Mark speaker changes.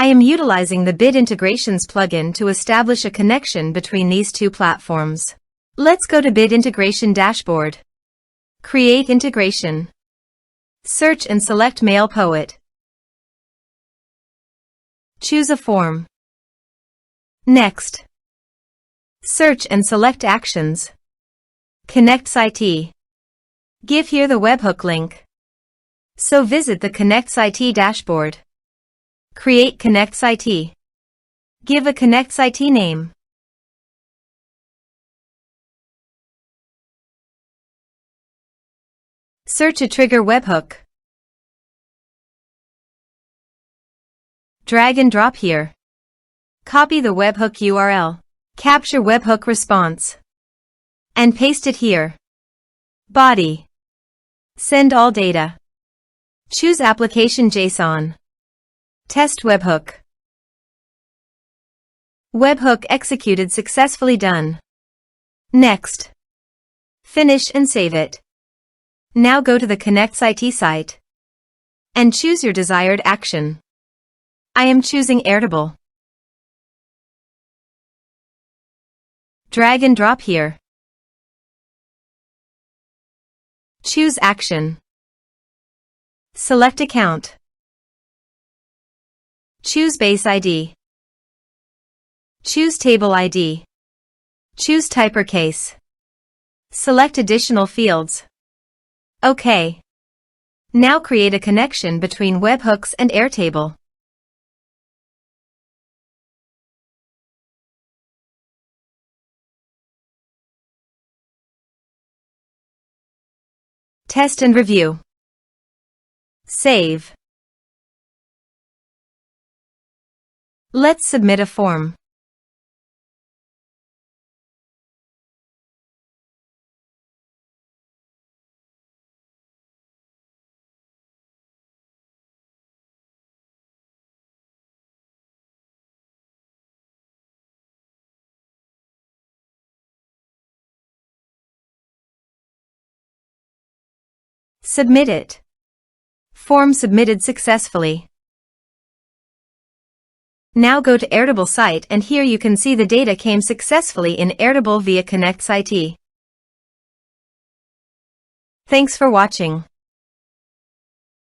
Speaker 1: I am utilizing the Bit Integrations plugin to establish a connection between these two platforms. Let's go to Bit Integration Dashboard. Create integration. Search and select MailPoet. Choose a form. Next. Search and select Actions. KonnectzIT. Give here the webhook link. So visit the KonnectzIT dashboard. Create KonnectzIT. Give a KonnectzIT name. Search a trigger webhook. Drag and drop here. Copy the webhook URL. Capture webhook response. And paste it here. Body. Send all data. Choose application JSON. Test webhook. Webhook executed successfully done. Next. Finish and save it. Now go to the KonnectzIT site. And choose your desired action. I am choosing Airtable. Drag and drop here. Choose Action. Select Account. Choose Base ID. Choose Table ID. Choose Type or Case. Select additional fields. OK. Now create a connection between webhooks and Airtable. Test and review. Save. Let's submit a form. Submit it. Form submitted successfully. Now go to Airtable site and here you can see the data came successfully in Airtable via KonnectzIT. Thanks for watching.